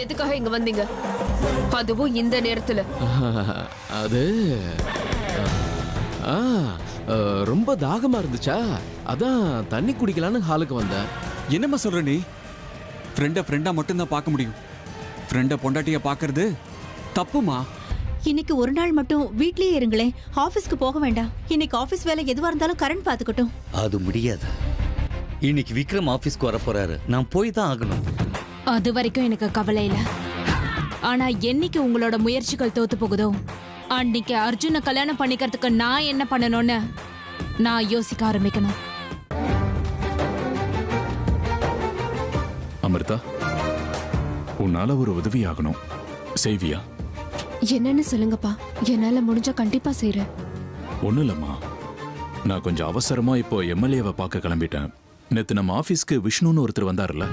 எதுக்காக இங்க வந்தீங்க? அதுவும் இந்த நேரத்துல? அது ரொம்ப தாகமா இருந்துச்சா, அதான் தண்ணி குடிக்கலான்னு ஹாலுக்கு வந்தேன். என்னம்மா சொல்ற நீ? ஃப்ரெண்டா மட்டும்தான் பார்க்க முடியும். ஃப்ரெண்ட பொண்டாட்டிய பார்க்கறது தப்புமா? இன்னைக்கு ஒரு நாள் மட்டும் வீட்லயே இருங்களேன், ஆபீஸ்க்கு போக வேண்டாம். இன்னைக்கு ஆபீஸ் வேலை எதுவா இருந்தாலும் கரண் பாத்துக்கட்டும். அது முடியாது. இன்னைக்கு விக்ரம் ஆபீஸ்க்கு வர போறாரு, நான் போய் தான் ஆகணும். அது வரைக்கும் எனக்கு கவலை இல்ல. ஆனா என்னைக்கு உங்களோட முயற்சிகள் தோத்து போகுதோ அன்னைக்கு அர்ஜுனை கல்யாணம் பண்ணிக்கிறதுக்கு நான் என்ன பண்ணணும்னு நான் யோசிக்க ஆரம்பிக்கணும். அமிர்தா, உன்னால ஒரு உதவி ஆகணும், செய்வியா? என்னன்னு சொல்லுங்கப்பா, என்னால முடிஞ்சா கண்டிப்பா செய்றேன். ஒன்னும் இல்லம்மா, நான் கொஞ்சம் அவசரமா இப்போ எம்எல்ஏவை பார்க்க கிளம்பிட்டேன். நேத்து நம்ம ஆபீஸ்க்கு விஷ்ணுன்னு ஒருத்தர் வந்தாருல்ல,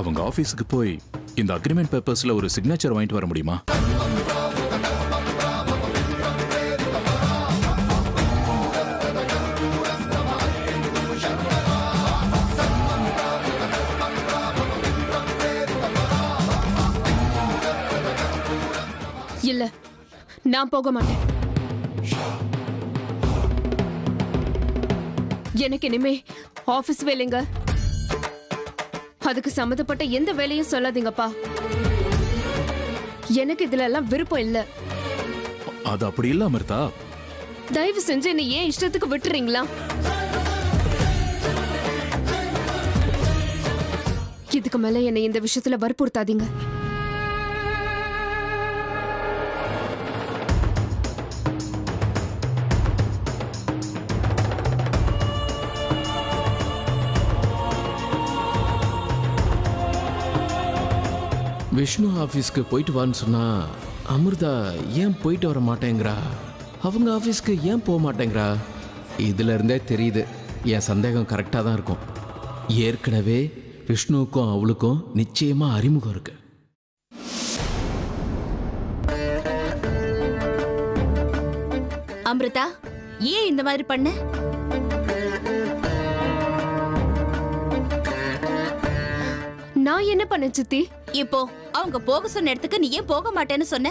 அவங்க ஆபீஸ்க்கு போய் இந்த அக்ரிமெண்ட் பேப்பர்ஸ்ல ஒரு சிக்னேச்சர் வாங்கிட்டு வர முடியுமா? இல்ல, நான் போக மாட்டேன். எனக்கு இனிமே ஆபீஸ் வேலைங்க. அதுக்கு சம்மந்தப்பட்ட எந்த வேலையும் சொல்லாதீங்கப்பா. எனக்கு இதுல எல்லாம் விருப்பம் இல்ல. அது அப்படி இல்ல அமிர்தா. தயவு செஞ்சு என்ன ஏன் இஷ்டத்துக்கு விட்டுறீங்களா? இதுக்கு மேல என்னை இந்த விஷயத்துல வற்புறுத்தாதீங்க. விஷ்ணு ஆஃபீஸ்க்கு போயிட்டு வான்னு சொன்னா அமிர்தா ஏன் போயிட்டு வர மாட்டேங்கிறா, அவங்க ஆஃபீஸ்க்கு ஏன் போக மாட்டேங்கிறா? இதுல இருந்தே தெரியுது என் சந்தேகம் கரெக்டாக தான் இருக்கும். ஏற்கனவே விஷ்ணுவுக்கும் அவளுக்கும் நிச்சயமா அறிமுகம் இருக்கு. அமிர்தா, ஏன் இந்த மாதிரி பண்ண? நான் என்ன பண்ண சித்தி? இப்போ அவங்க போக சொன்ன இடத்துக்கு நீ ஏன் போக மாட்டேன்னு சொன்ன?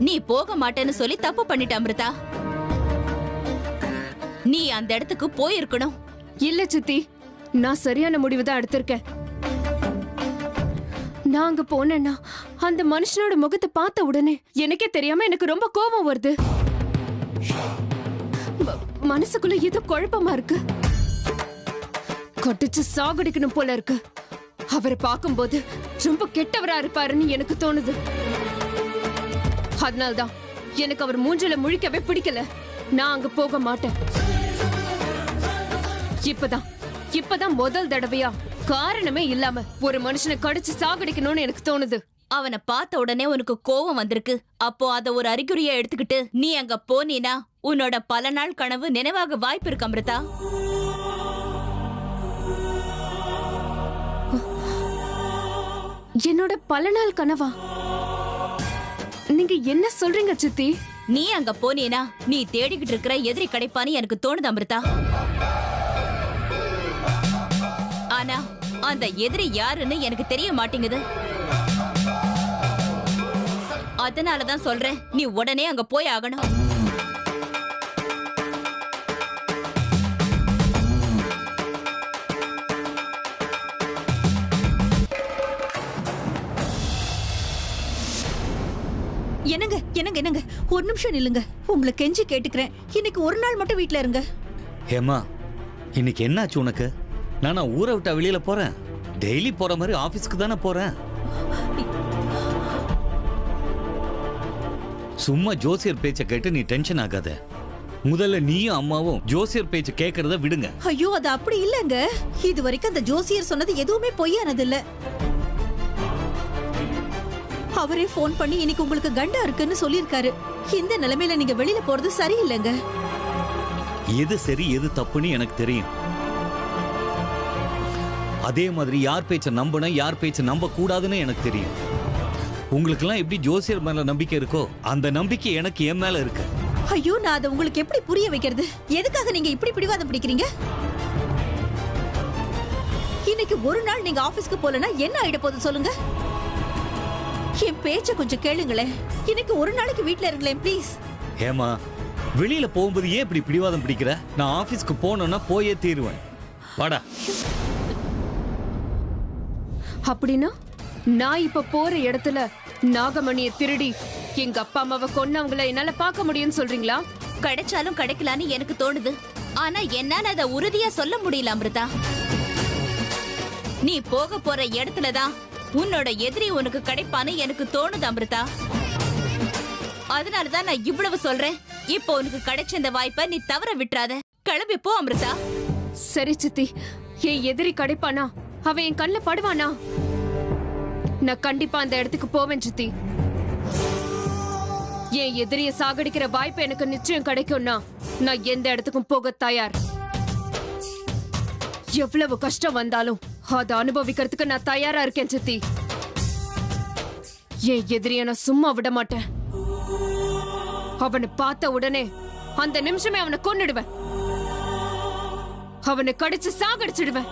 நீ போக மாட்டேன்னு சொல்லி தப்பு பண்ணிட்ட அமிர்தா. நீ அந்த இடத்துக்கு போயிருக்கணும். இல்ல சித்தி, நான் சரியான முடிவு தான் எடுத்திருக்கேன். நான் அங்க போனேன்னா அந்த மனுஷனோட முகத்தை பார்த்த உடனே எனக்கே தெரியாம எனக்கு ரொம்ப கோபம் வருது. மனசுக்குள்ள ஏதோ குழப்பமா இருக்கு. கொட்டிச்சு சாகடிக்கணும் போல இருக்கு. அவரை பார்க்கும்போது ரொம்ப கெட்டவரா இருப்பாருன்னு எனக்கு தோணுது. அதனால்தான் எனக்கு அவர் மூஞ்சில முழிக்கவே பிடிக்கல. நான் அங்க போக மாட்டேன். இப்பதான் முதல் தடவையா காரணமே இல்லாம ஒரு மனுஷனை கடிச்சு சாகடிக்கணும்னு எனக்கு தோணுது. அவனை பார்த்த உடனே உனக்கு கோபம் வந்திருக்கு. அப்போ அத ஒரு அறிகுறியா எடுத்துக்கிட்டு நீ அங்க போனீனா உன்னோட பல நாள் கனவு நினைவாக வாய்ப்பு இருக்கு அமிர்தா. என்னோட பல நாள் கனவா? நீங்க என்ன சொல்றீங்க சித்தி? நீ அங்க போனீனா நீ தேடிக்கிட்டு இருக்கிற எதிரி கிடைப்பான்னு எனக்கு தோணுது அமிர்தா. ஆனா அந்த எதிரி யாருன்னு எனக்கு தெரிய மாட்டேங்குது. அதனாலதான் சொல்றேன், நீ உடனே அங்க போய் ஆகணும். என்னங்க என்னங்க என்னங்க, ஒரு நிமிஷம் நில்லுங்க. உங்களை கெஞ்சி கேட்டுக்கிறேன், இன்னைக்கு ஒரு நாள் மட்டும் வீட்ல இருங்க. ஹேமா, இன்னைக்கு என்னாச்சு உனக்கு? நானா ஊரை விட்டா வெளியில போறேன்? டெய்லி போற மாதிரி ஆபீஸ்க்கு தானே போறேன். சும்மா ஜோசியர் பேச்ச கேட்டு நீ டென்ஷன் ஆகாத. முதல்ல நீயும் அம்மாவும் ஜோசியர் பேச்ச கேட்கறத விடுங்க. ஐயோ, அது அப்படி இல்லங்க. இது வரைக்கும் அந்த ஜோசியர் சொன்னது எதுவுமே பொய்யானது இல்ல. அவரே போன் பண்ணி இன்னைக்கு உங்களுக்கு கண்டா இருக்குன்னு சொல்லிருக்காரு. இந்த நிலைமையில நீங்க வெளியில போறது சரியில்லைங்க. எது சரி எது தப்புன்னு எனக்கு தெரியும். அதே மாதிரி யார் பேச்ச நம்பணும் யார் பேச்ச நம்ப கூடாதுன்னு எனக்கு தெரியும். உங்களுக்கு எல்லாம் எப்படி ஜோசியர் மேல நம்பிக்கை இருக்கோ அந்த நம்பிக்கை எனக்கு என் மேல இருக்கு. ஐயோ, நான் அதை உங்களுக்கு எப்படி புரிய வைக்கிறது? எதுக்காக நீங்க இப்படி பிடிவாதம் பிடிக்கிறீங்க? இன்னைக்கு ஒரு நாள் நீங்க ஆபீஸ்க்கு போலனா என்ன ஆயிட போகுது சொல்லுங்க? என் பேச்ச கொஞ்சம் கேளுங்களேன். இன்னைக்கு ஒரு நாளைக்கு வீட்ல இருங்களேன் ப்ளீஸ். ஏமா வெளியில போகும்போது ஏன் இப்படி பிடிவாதம் பிடிக்கிற? நான் ஆபீஸ்க்கு போனேன்னா போயே தீருவேன். வாடா. அப்படின்னா நான் இப்ப போற இடத்துல நாகமணியை திருடி எங்க அப்பா அம்மாவை கொன்னவங்கள என்னால பார்க்க முடியும்னு சொல்றீங்களா? கிடைச்சாலும் கிடைக்கலான்னு எனக்கு தோணுது. ஆனா என்னால அதை உறுதியா சொல்ல முடியல அமிர்தா. நீ போக போற இடத்துலதான் உன்னோட எதிரி உனக்கு கிடைப்பான்னு எனக்கு தோணுது அமிர்தா. அதனாலதான் நான் இவ்வளவு சொல்றேன். இப்போ உனக்கு கிடைச்ச இந்த வாய்ப்பை நீ தவற விட்டுறாத. கிளம்பி போ அமிர்தா. சரி சித்தி, என் எதிரி கிடைப்பானா? அவன் என் கண்ணுல படுவானா? நான் கண்டிப்பா அந்த இடத்துக்கு போவேன் சித்தி. என் எதிரிய சாகடிக்கிற வாய்ப்பு எனக்கு நிச்சயம் கிடைக்கும்னா நான் எந்த இடத்துக்கும் போக தயார். எவ்வளவு கஷ்டம் வந்தாலும் அதை அனுபவிக்கிறதுக்கு நான் தயாரா இருக்கேன் சித்தி. என் எதிரிய நான் சும்மா விட மாட்டேன். அவனை பார்த்த உடனே அந்த நிமிஷமே அவனை கொன்னுடுவேன். அவனை கடிச்சு சாகடிச்சிடுவேன்.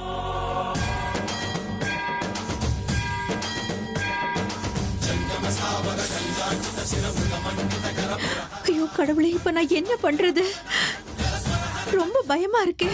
ஐயோ கடவுளே, இப்ப நான் என்ன பண்றது? ரொம்ப பயமா இருக்கே.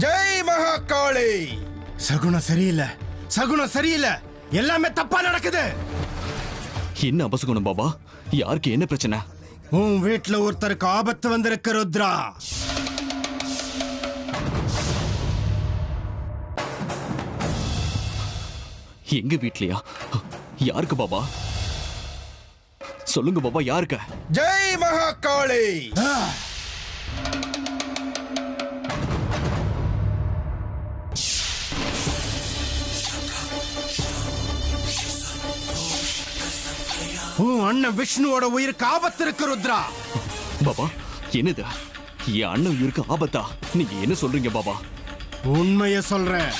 ஜெய் மகாகாளி. சகுனம் சரியில்லை, சகுனம் சரியில்லை, எல்லாமே தப்பா நடக்குது. என்ன அபசகுணம் பாபா? யாருக்கு என்ன பிரச்சனை? உன் வீட்டுல ஒருத்தருக்கு ஆபத்து வந்திருக்கு ருத்ரா. எங்க வீட்லயா? யாருக்கு பாபா? சொல்லுங்க பாபா, யாருக்கு? ஜெய் மகாகாளி. உன் அண்ணன் விஷ்ணுவோட உயிருக்கு ஆபத்து இருக்கு ருத்ரா. பாபா என்னது? என் அண்ணன் உயிருக்கு ஆபத்தா? நீங்க என்ன சொல்றீங்க பாபா? உண்மைய சொல்றேன்.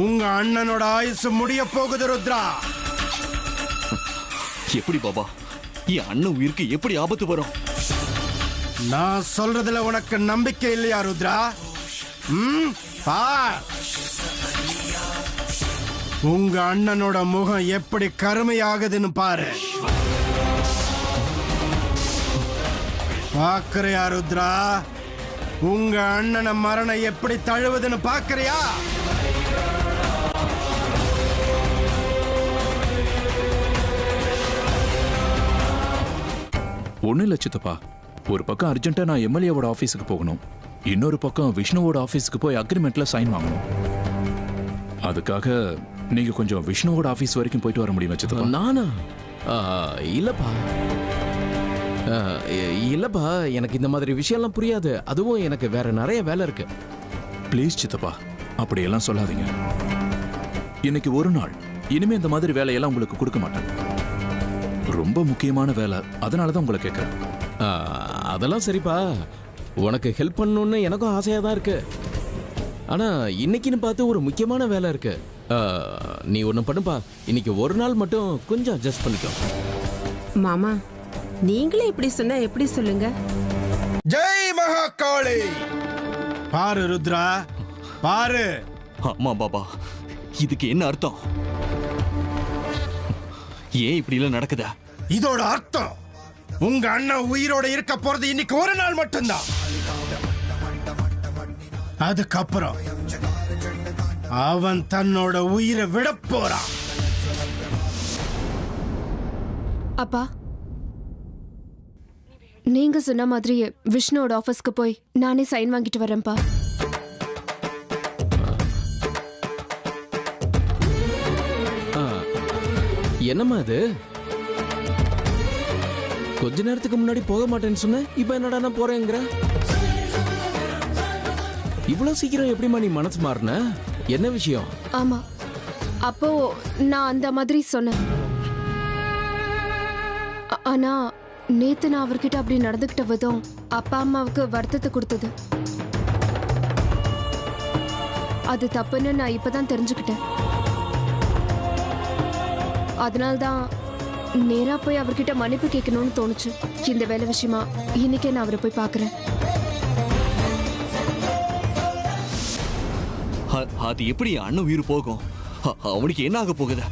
உங்க அண்ணனோட ஆயுசு முடிய போகுது ருத்ரா. எப்படி பாபா? என் அண்ணன் உயிருக்கு எப்படி ஆபத்து வரும்? நான் சொல்றதுல உனக்கு நம்பிக்கை இல்லையா ருத்ரா? பார், உங்க அண்ணனோட முகம் எப்படி கருமையாகுதுன்னு பாரு. பாக்குறியா ருத்ரா? உங்க அண்ணனை மரணம் எப்படி தழுவுதுன்னு பாக்குறியா? ஒன்றும் இல்லை சித்தப்பா. ஒரு பக்கம் அர்ஜென்ட்டாக நான் எம்எல்ஏவோட ஆஃபீஸுக்கு போகணும், இன்னொரு பக்கம் விஷ்ணுவோட ஆஃபீஸுக்கு போய் அக்ரிமெண்ட்ல சைன் வாங்கணும். அதுக்காக நீங்க கொஞ்சம் விஷ்ணுவோட ஆஃபீஸ் வரைக்கும் போயிட்டு வர முடியுமா சித்தப்பா? நானா? இல்லப்பா, இல்லப்பா, எனக்கு இந்த மாதிரி விஷயம்லாம் புரியாது. அதுவும் எனக்கு வேற நிறைய வேலை இருக்கு. ப்ளீஸ் சித்தப்பா, அப்படியெல்லாம் சொல்லாதீங்க. இன்னைக்கு ஒரு நாள், இனிமே இந்த மாதிரி வேலையெல்லாம் உங்களுக்கு கொடுக்க மாட்டேன். ரொம்ப முக்கியமான வேலை, அதனால தான் உங்களை கேட்குறேன். அதெல்லாம் சரிப்பா, உனக்கு ஹெல்ப் பண்ணணும்னு எனக்கும் ஆசையாக தான் இருக்கு. ஆனால் இன்னைக்குன்னு பார்த்து ஒரு முக்கியமான வேலை இருக்கு. நீ ஒன்று பண்ணுப்பா, இன்னைக்கு ஒரு நாள் மட்டும் கொஞ்சம் அட்ஜஸ்ட் பண்ணிக்கோ. மாமா, நீங்களே இப்படி சொன்னா எப்படி சொல்லுங்க? ஜெய் மகாகாளி. பாரு ருத்ரா, பாரு. ஆமா பாபா, இதுக்கு என்ன அர்த்தம்? ஏன் இப்படி எல்லாம் நடக்குதா? இதோட அர்த்தம் உங்க அண்ணன் உயிரோட இருக்க போறது இன்னைக்கு ஒரு நாள் மட்டும்தான். அதுக்கப்புறம் அவன் தன்னோட உயிரை விட போறான். அப்பா, நீங்க சொன்ன மாதிரி விஷ்ணுவோட ஆபீஸ்க்கு போய் நானே சைன் வாங்கிட்டு வரேன்ப்பா. என்னம்மா இது? கொஞ்ச நேரத்துக்கு முன்னாடி போக மாட்டேன்னு சொன்ன, இப்ப என்னடா நான் போறேங்கிற? இவ்வளவு சீக்கிரம் எப்படிமா நீ மனசு மாறின? என்ன விஷயம்? ஆமா, அப்போ நான் அந்த மாதிரி சொன்னேன். ஆனா நேத்து நான் அவர்கிட்ட அப்படி நடந்துகிட்ட விதம் அப்பா அம்மாவுக்கு வருத்தத்தை கொடுத்தது. அது தப்புன்னு நான் இப்பதான் தெரிஞ்சுக்கிட்டேன். அதனால்தான் நேரா போய் அவர்கிட்ட மன்னிப்பு கேட்கணும்னு தோணுச்சு. இந்த வேலை விஷயமா இன்னைக்கே நான் அவரை போய் பார்க்கறேன். அது எப்படி அண்ணன் உயிர் போகும்? அவனுக்கு என்ன ஆக போகுது?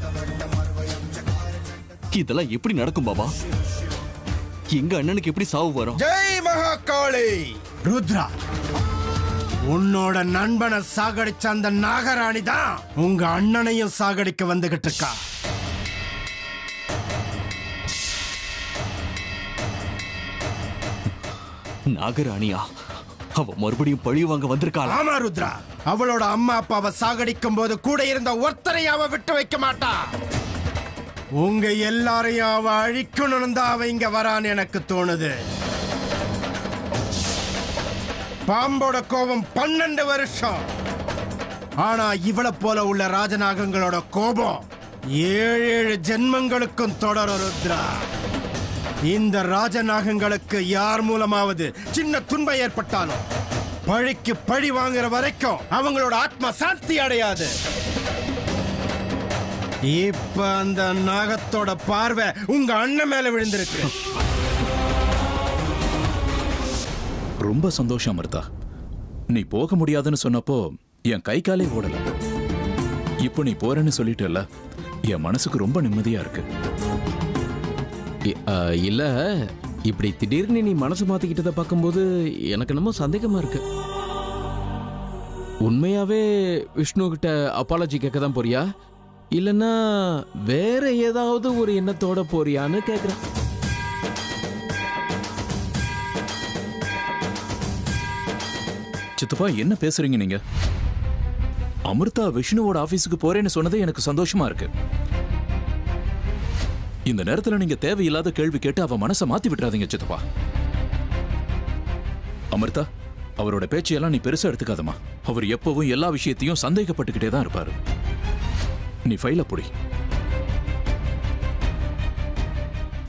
இதெல்லாம் எப்படி நடக்கும் பாபா? எங்க அண்ணனுக்கு எப்படி சாவு வரும்? ஜெய் மகாகாளி! ருத்ரா, உன்னோட நண்பனை சாகடிச்ச அந்த நாகராணி தான் உங்க அண்ணனையும் சாகடிக்க வந்துகிட்டு இருக்கா. நாகராணியா? அவ மறுபடியும் பழி வாங்க வந்திருக்காளா? ஆமா ருத்ரா, அவளோட அம்மா அப்பாவை சாகடிக்கும் போது கூட இருந்த ஒருத்தரை அவ விட்டு வைக்க மாட்டா. உங்க எல்லாரையும் அவ அழிக்கணும் தான் அவ இங்க வரான்னு எனக்கு தோணுது. பாம்போட கோபம் 12 வருஷம். ஆனா இவளை போல உள்ள ராஜநாகங்களோட கோபம் 7 ஜென்மங்களுக்கும் தொடரும் ருத்ரா. இந்த ராஜநாகங்களுக்கு யார் மூலமாவது சின்ன துன்பம் ஏற்பட்டாலும் பழிக்கு பழி வாங்குற வரைக்கும் அவங்களோட ஆத்மா சாந்தி அடையாது. இப்ப அந்த நாகத்தோட பார்வை உங்க அண்ணன் மேல விழுந்திருக்கு. ரொம்ப சந்தோஷம் அமிர்தா. நீ போக முடியாதுன்னு சொன்னப்போ என் கை காலே ஓடல. இப்போ நீ போறேன்னு சொல்லிட்டல, என் மனசுக்கு ரொம்ப நிம்மதியா இருக்கு. இல்ல, இப்படி திடீர்னு நீ மனசு மாத்திக்கிட்டதை பார்க்கும்போது எனக்கு என்னமோ சந்தேகமா இருக்கு. உண்மையாவே விஷ்ணு கிட்ட அப்பாலஜி கேட்க தான் போறியா, இல்லைன்னா வேற ஏதாவது ஒரு எண்ணத்தோட போறியான்னு கேக்குறேன். சித்தப்பா, என்ன பேசுறீங்க நீங்க? அமிர்தா விஷ்ணுவோட ஆபீஸுக்கு போறேன்னு சொன்னதே எனக்கு சந்தோஷமா இருக்கு. இந்த நேரத்துல நீங்க தேவையில்லாத கேள்வி கேட்டு அவ மனசை மாத்தி விட்டுறாதீங்க சித்தப்பா. அமிர்தா, அவரோட பேச்சையெல்லாம் நீ பெருசா எடுத்துக்காதமா. அவர் எப்பவும் எல்லா விஷயத்தையும் சந்தேகப்பட்டுக்கிட்டே தான் இருப்பாரு. நீ ஃபைல புடி.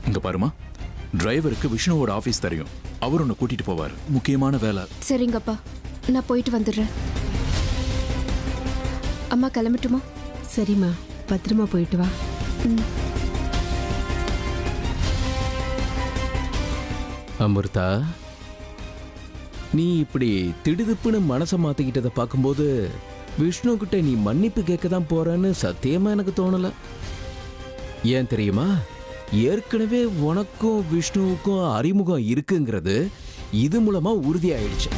இங்க பாருமா, டிரைவருக்கு விஷ்ணுவோட ஆபீஸ் தெரியும். அவர் உன்னை கூட்டிட்டு போவார். முக்கியமான வேலை. சரிங்கப்பா, நான் போயிட்டு வந்துடுறேன். அம்மா கிளம்பட்டுமா? சரிம்மா, பத்திரமா போயிட்டு வா. அமிர்தா, நீ இப்படி திடுதிப்புன்னு மனசை மாத்திக்கிட்டதை பார்க்கும்போது விஷ்ணு கிட்ட நீ மன்னிப்பு கேட்க தான் போறன்னு சத்தியமா எனக்கு தோணல. ஏன் தெரியுமா? ஏற்கனவே உனக்கும் விஷ்ணுவுக்கும் அறிமுகம் இருக்குங்கிறது இது மூலமா உறுதியாயிடுச்சு.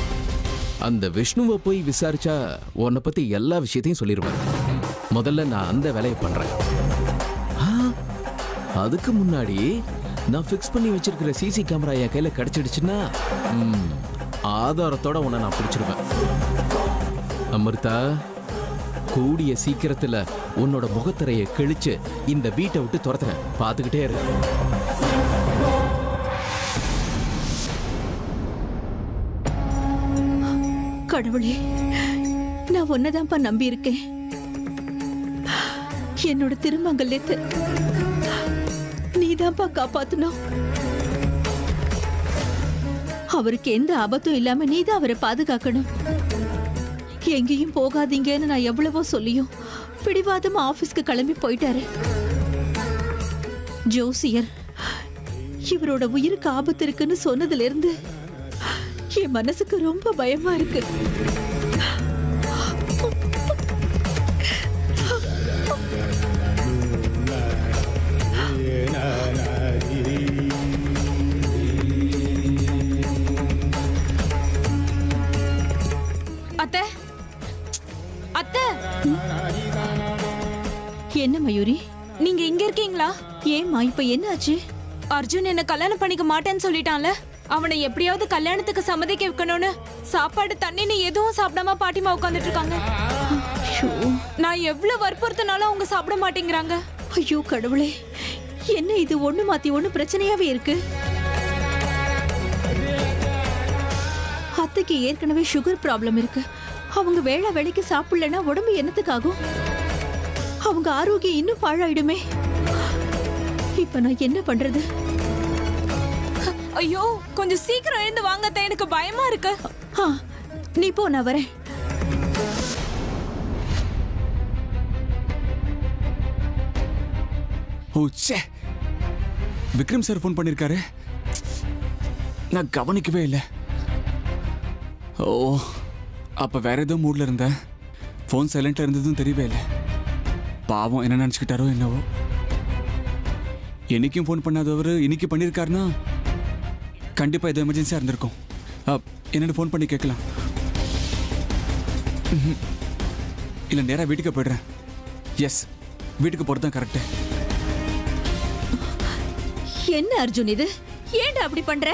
அந்த விஷ்ணுவை போய் விசாரிச்சா உன்னை பத்தி எல்லா விஷயத்தையும் சொல்லிடுவேன். முதல்ல நான் அந்த வேலையை பண்றேன். அதுக்கு முன்னாடி நான் ஃபிக்ஸ் பண்ணி வச்சிருக்கிற சிசி கேமரா என் கையில கிடைச்சிடுச்சுன்னா ஆதாரத்தோட உன்னை நான் பிடிச்சிருவேன். அமிர்தா, கூடிய சீக்கிரத்துல உன்னோட முகத்திரையை கிழிச்சு இந்த வீட்டை விட்டு துரத்துறேன். பார்த்துக்கிட்டே இரு. கடவுளே, நான் ஒன்னதான்ப்பா நம்பி இருக்கேன். என்னோட திருமங்கல்யத்தை நீதான்ப்பா காப்பாத்தணும். அவருக்கு எந்த ஆபத்தும் இல்லாம நீதான் அவரை பாதுகாக்கணும். எங்கேயும் போகாதீங்கன்னு நான் எவ்வளவோ சொல்லியும் பிடிவாதமா ஆபீஸ்க்கு கிளம்பி போயிட்டாரு. ஜோசியர் இவரோட உயிருக்கு ஆபத்து இருக்குன்னு சொன்னதுல இருந்து என் மனசுக்கு ரொம்ப பயமா இருக்கு. அத்தை, அத்தை, என்ன மயூரி, நீங்க இங்க இருக்கீங்களா? ஏம்மா இப்ப என்ன ஆச்சு? அர்ஜுன் என்ன கல்யாணம் பண்ணிக்க மாட்டேன்னு சொல்லிட்டான்ல. அவனை எப்படியாவது கல்யாணத்துக்கு சம்மதிக்க வைக்கணும்னு சாப்பாடு தண்ணின்னு எதுவும் சாப்பிடாம பாட்டிமா உட்காந்துட்டு இருக்காங்க. நான் எவ்வளவு வற்புறுத்தினாலும் அவங்க சாப்பிட மாட்டேங்கிறாங்க. ஐயோ கடவுளே, என்ன இது ஒண்ணு மாத்தி ஒண்ணு பிரச்சனையாவே இருக்கு. அத்தைக்கு ஏற்கனவே சுகர் ப்ராப்ளம் இருக்கு. அவங்க வேளை வேலைக்கு சாப்பிடலன்னா உடம்பு என்னத்துக்காகும்? அவங்க ஆரோக்கியம் இன்னும் பாழாயிடுமே. இப்ப நான் என்ன பண்றது? ஐயோ கொஞ்சம் சீக்கிரம் எழுந்து வாங்க அத்தை, எனக்கு பயமா இருக்கு. ஆ, நீ போ, நான் வரேன். ஓ ச்சே, விக்ரம் சார் ஃபோன் பண்ணிருக்காரு. நான் கவனிக்கவே இல்லை. ஓ, அப்ப வேற ஏதோ மூட்ல இருந்தேன். ஃபோன் சைலண்ட்ல இருந்ததும் தெரியவே இல்லை. பாவம் என்ன நினச்சிக்கிட்டாரோ என்னவோ. என்னைக்கும் ஃபோன் பண்ணாதவர் இன்னைக்கு பண்ணியிருக்காருன்னா கண்டிப்பா ஏதோ எமர்ஜென்சியா இருந்திருக்கும். என்னென்னு ஃபோன் பண்ணி கேட்கலாம். இல்லை நேராக வீட்டுக்கு போய்டுறேன். எஸ், வீட்டுக்கு போகிறது தான் கரெக்டு. என்ன அர்ஜுன் இது? ஏன்டா அப்படி பண்ற?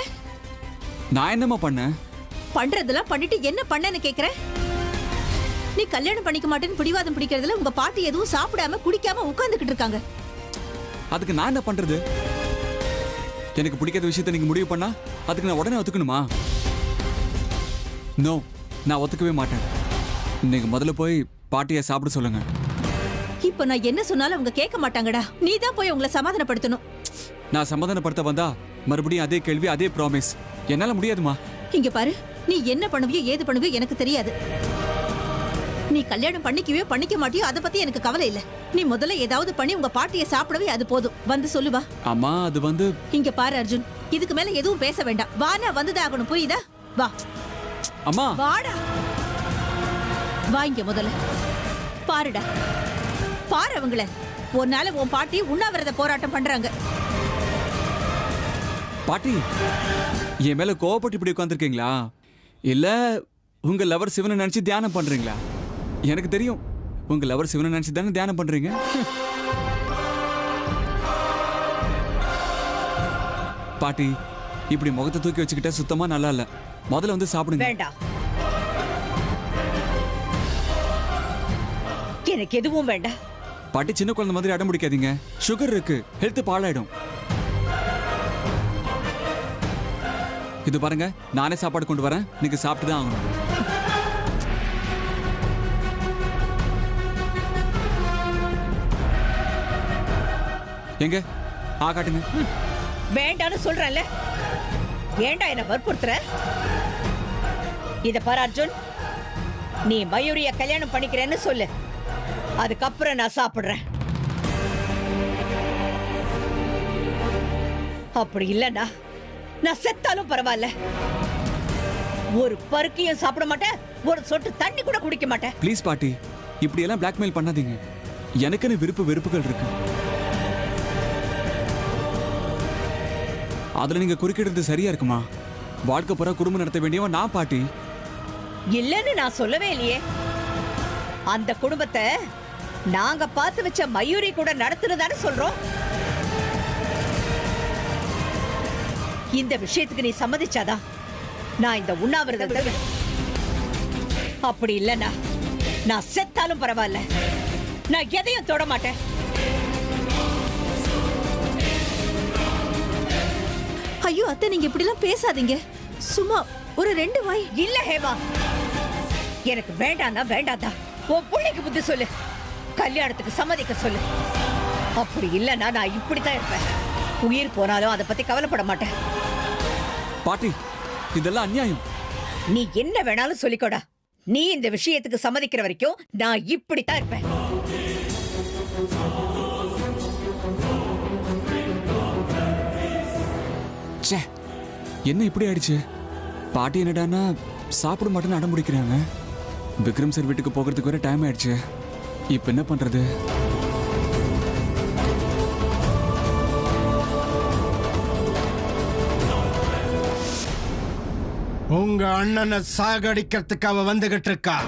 நான் என்னம்மா பண்ணேன்? பண்றதெல்லாம் பண்ணிட்டு என்ன பண்ணேன்னு கேக்குற? நீ கல்யாணம் பண்ணிக்க மாட்டேன்னு பிடிவாதம் பிடிக்கிறதுல உங்க பாட்டி எதுவும் சாப்பிடாம குடிக்காம உட்கார்ந்துகிட்டு இருக்காங்க. அதுக்கு நான் என்ன பண்றது? எனக்கு பிடிக்காத விஷயத்தை நீங்க முடிவு பண்ணா அதுக்கு நான் உடனே ஒத்துக்கணுமா? நோ, நான் ஒத்துக்கவே மாட்டேன். நீங்க முதல்ல போய் பாட்டியை சாப்பிட சொல்லுங்க. இப்ப நான் என்ன சொன்னாலும் அவங்க கேட்க மாட்டாங்கடா. நீ தான் போய் உங்களை சமாதானப்படுத்தணும். நான் சமாதானப்படுத்த வந்தா மறுபடியும் அதே கேள்வி, அதே ப்ராமிஸ். என்னால முடியாதுமா. இங்க பாரு, நீ என்ன பண்ணுவியோ ஏது பண்ணுவியோ எனக்கு தெரியாது. நீ கல்யாணம் பண்ணிக்கவே பண்ணிக்க மாட்டியோ அதை பத்தி எனக்கு கவலை இல்ல. நீ முதல்ல ஏதாவது பண்ணி உங்க பாட்டியை சாப்பிடவே அது போதும். வந்து சொல்லுவா. அம்மா, அது வந்து இங்க பாரு அர்ஜுன், இதுக்கு மேல எதுவும் பேச வேண்டாம். வா, நான் வந்துதான் ஆகணும், புரியுதா? வா அம்மா. வாடா, வா இங்க முதல்ல. பாருடா, பாரு அவங்கள. ஒரு நாள் உன் பாட்டி உண்ணாவிரத போராட்டம் பண்றாங்க. பாட்டி, என் மேல கோவப்பட்டு இப்படி உட்காந்துருக்கீங்களா? இல்ல உங்க லவர் சிவனை நினைச்சு தியானம் பண்றீங்களா? எனக்கு தெரியும், உங்க லவர் சிவனை நினைச்சு தானே தியானம் பண்றீங்க. பாட்டி, இப்படி முகத்தை தூக்கி வச்சுக்கிட்டா சுத்தமா நல்லா இல்ல. முதல்ல வந்து சாப்பிடுங்க. வேண்டாம், எனக்கு எதுவும் வேண்டாம். பாட்டி, சின்ன குழந்தை மாதிரி அடம் பிடிக்காதீங்க. சுகர் இருக்கு, ஹெல்த் பாழாயிடும். இது பாருங்க, நானே சாப்பாடு கொண்டு வரேன், நீங்க சாப்பிட்டு தான் ஆகணும். எங்க காட்டுங்க. வேண்டான்னு சொல்றேன்ல, ஏண்டா என்ன வற்புறுத்துற? இத பாரு அர்ஜுன், நீ மயூரிய கல்யாணம் பண்ணிக்கிறேன்னு சொல்லு, அதுக்கப்புறம் நான் சாப்பிடுறேன். அப்படி இல்லைன்னா நான் செத்தாலும் பரவாயில்ல, ஒரு பருக்கையும் சாப்பிட மாட்டேன், ஒரு சொட்டு தண்ணி கூட குடிக்க மாட்டேன். ப்ளீஸ் பாட்டி, இப்படி எல்லாம் பிளாக்மெயில் பண்ணாதீங்க. எனக்குன்னு வெறுப்புகள் இருக்கு. அதுல நீங்க குறுக்கிடுறது சரியா இருக்குமா? வாழ்க்கை பூரா குடும்பம் நடத்த வேண்டியவன் நான் பாட்டி. இல்லன்னு நான் சொல்லவே இல்லையே. அந்த குடும்பத்தை நாங்க பார்த்து வச்ச மயூரி கூட நடத்துறதான்னு சொல்றோம். இந்த விஷயத்துக்கு நீ சம்மதிச்சாதான் நான் இந்த உண்ணாவிரதத்தை. அப்படி இல்லைன்னா நான் செத்தாலும் பரவாயில்ல, நான் எதையும் தொட மாட்டேன். ஐயோ அத்தை, நீங்க இப்படி எல்லாம் பேசாதீங்க. சும்மா ஒரு 2 வாய். இல்ல ஹேமா, எனக்கு வேண்டாம்னா வேண்டாதான். உன் பிள்ளைக்கு புத்தி சொல்லு, கல்யாணத்துக்கு சம்மதிக்க சொல்லு. அப்படி இல்லைன்னா நான் இப்படித்தான் இருப்பேன். உயிர் போனாலும் அதை பத்தி கவலைப்பட மாட்டேன். பாட்டி, இதெல்லாம் அநியாயம். நீ என்ன வேணாலும் சொல்லிக்கோடா, நீ இந்த விஷயத்துக்கு சம்மதிக்கிற வரைக்கும் நான் இப்படித்தான் இருப்பேன். என்ன இப்படி ஆயிடுச்சு? பாட்டி என்னடான்னா சாப்பிட மாட்டேன்னு அடம் பிடிக்கிறாங்க. விக்ரம் சார் வீட்டுக்கு போகிறதுக்கு வர டைம் ஆயிடுச்சு. இப்ப என்ன பண்றது? உங்க அண்ணனை சாகடிக்கிறதுக்கு அவ வந்துகிட்டு இருக்கா.